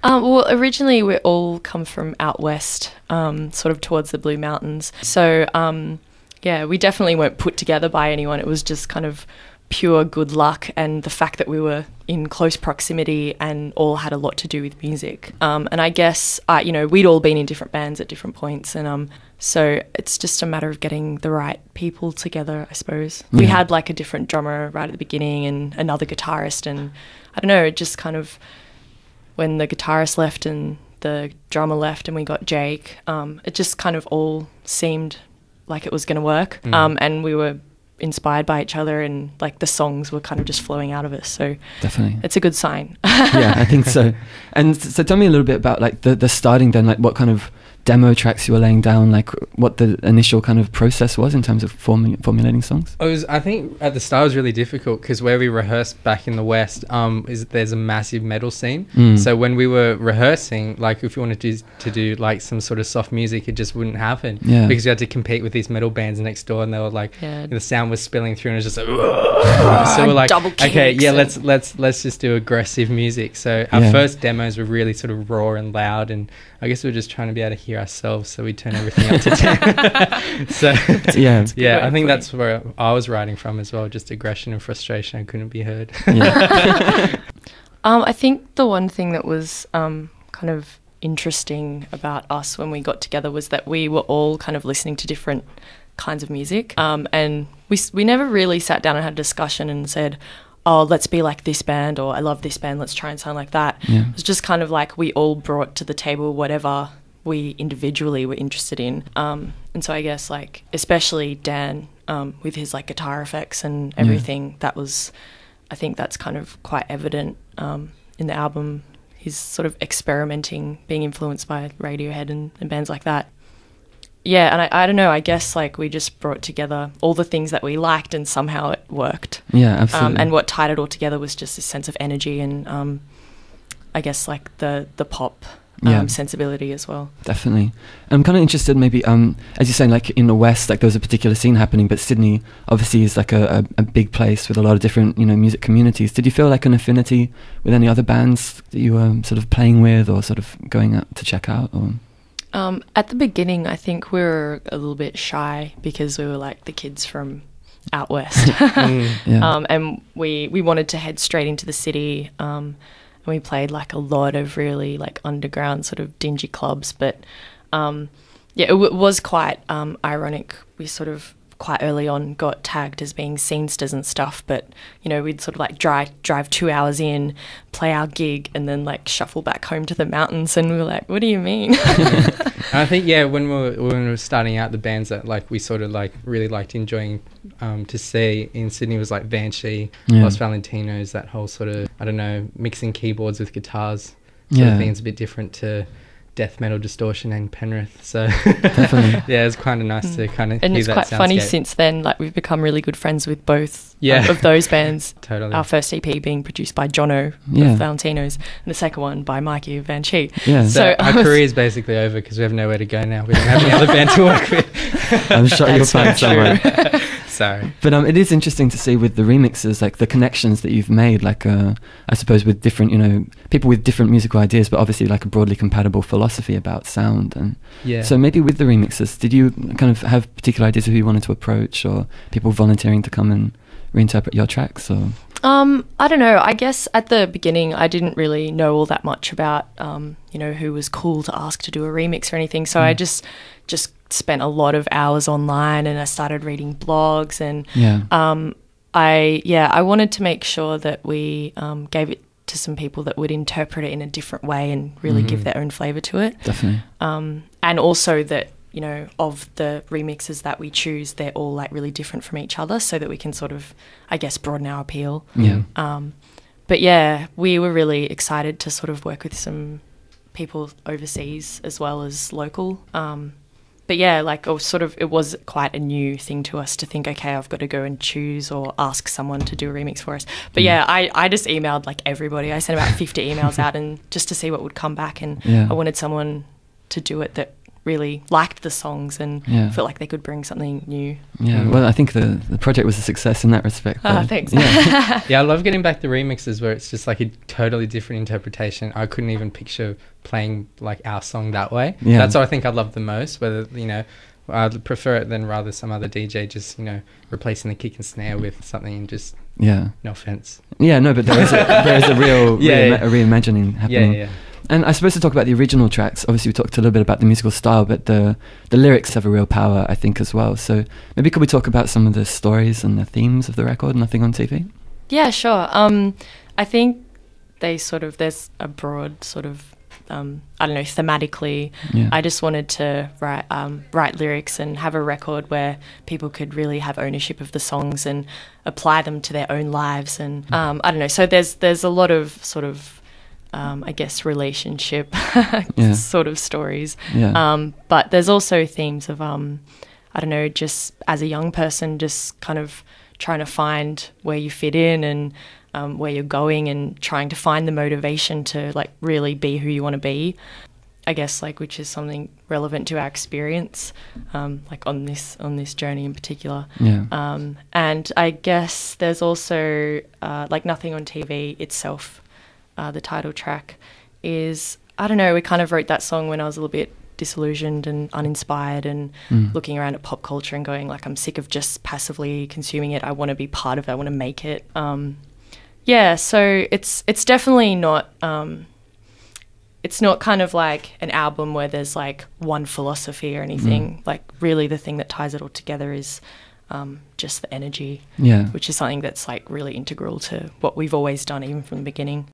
Well, originally we all come from out west, sort of towards the Blue Mountains. So, yeah, we definitely weren't put together by anyone. It was just kind of pure good luck, and the fact that we were in close proximity and all had a lot to do with music. And I guess, we'd all been in different bands at different points, and so it's just a matter of getting the right people together, I suppose. Yeah. We had like a different drummer right at the beginning and another guitarist, and I don't know, it just kind of, when the guitarist left and the drummer left and we got Jake, it just kind of all seemed like it was going to work. And we were inspired by each other, and like the songs were kind of just flowing out of us, so definitely it's a good sign. Yeah, I think so. And so tell me a little bit about like the starting then, like what kind of demo tracks you were laying down, like what the initial kind of process was in terms of formulating songs. I think at the start it was really difficult because where we rehearsed back in the West, there's a massive metal scene. So when we were rehearsing, like if you wanted to do like some sort of soft music, it just wouldn't happen because you had to compete with these metal bands next door, and they were like, the sound was spilling through, and it was just like, so we're like, okay, yeah, let's just do aggressive music. So our first demos were really sort of raw and loud, and I guess we were just trying to be able to hear ourselves, so we turn everything up to 10. So I think that's where I was writing from as well, just aggression and frustration. I couldn't be heard. I think the one thing that was kind of interesting about us when we got together was that we were all kind of listening to different kinds of music, and we never really sat down and had a discussion and said, oh, let's be like this band, or I love this band, let's try and sound like that. It was just kind of like we all brought to the table whatever we individually were interested in. And so I guess like especially Dan, with his like guitar effects and everything, I think that's kind of quite evident in the album. He's sort of experimenting, being influenced by Radiohead and bands like that. Yeah, and I don't know, I guess like we just brought together all the things that we liked, and somehow it worked. Yeah, absolutely. And what tied it all together was just this sense of energy and I guess like the pop sensibility as well. Definitely. I'm kind of interested maybe, as you're saying, like in the West, like there was a particular scene happening, but Sydney obviously is like a big place with a lot of different, music communities. Did you feel like an affinity with any other bands that you were sort of playing with or sort of going out to check out? Or? At the beginning, I think we were a little bit shy because we were like the kids from out west. And we wanted to head straight into the city, and we played like a lot of really like underground sort of dingy clubs, but it was quite ironic. We sort of quite early on got tagged as being scenesters and stuff, but we'd sort of like drive 2 hours in, play our gig, and then like shuffle back home to the mountains, and we were like, what do you mean? I think when we were starting out, the bands that like we sort of like really liked enjoying to see in Sydney was like Banshee, Los Valentinos, that whole sort of, I don't know, mixing keyboards with guitars sort of thing. It's a bit different to death metal distortion and Penrith, so definitely. It's kind of nice to kind of and hear it's that quite soundscape. Funny since then, like we've become really good friends with both of those bands. Totally. Our first EP being produced by Jono of Valentinos, and the second one by Mikey of Banshee. So our career is basically over because we have nowhere to go now. We don't have any other band to work with. I'm sure you'll find someone. Sorry. But it is interesting to see with the remixes, like the connections that you've made, like I suppose with different, people with different musical ideas, but obviously like a broadly compatible philosophy about sound. And so maybe with the remixes, did you kind of have particular ideas of who you wanted to approach, or people volunteering to come and reinterpret your tracks? Or I don't know. I guess at the beginning I didn't really know all that much about who was cool to ask to do a remix or anything. So I just spent a lot of hours online, and I started reading blogs, and I wanted to make sure that we gave it to some people that would interpret it in a different way and really give their own flavour to it. Definitely. And also that, of the remixes that we choose, they're all like really different from each other, so that we can sort of, I guess, broaden our appeal. But we were really excited to sort of work with some people overseas as well as local. But it was quite a new thing to us to think, okay, I've got to go and choose or ask someone to do a remix for us. But I just emailed like everybody. I sent about 50 emails out, and just to see what would come back, and I wanted someone to do it that really liked the songs and felt like they could bring something new. Yeah, well, I think the project was a success in that respect. Thanks. Yeah. Yeah, I love getting back the remixes where it's just like a totally different interpretation. I couldn't even picture playing like our song that way. Yeah. That's what I think I love the most, whether, you know, I'd prefer it than rather some other DJ just, you know, replacing the kick and snare with something and just, no offense. Yeah, no, but there is a real a reimagining happening. Yeah. And I suppose to talk about the original tracks, obviously we talked a little bit about the musical style, but the lyrics have a real power, I think, as well. So maybe could we talk about some of the stories and the themes of the record, Nothing on TV? Yeah, sure. I think there's a broad sort of, thematically, I just wanted to write lyrics and have a record where people could really have ownership of the songs and apply them to their own lives. And so there's a lot of sort of, I guess, relationship sort of stories. But there's also themes of, just as a young person, just kind of trying to find where you fit in and where you're going and trying to find the motivation to like really be who you want to be, I guess, like, which is something relevant to our experience, like on this journey in particular. And I guess there's also like Nothing on TV itself. The title track is, we kind of wrote that song when I was a little bit disillusioned and uninspired and looking around at pop culture and going like, I'm sick of just passively consuming it. I want to be part of it. I want to make it. So it's definitely not, it's not kind of like an album where there's like one philosophy or anything. Like really the thing that ties it all together is just the energy, which is something that's like really integral to what we've always done, even from the beginning.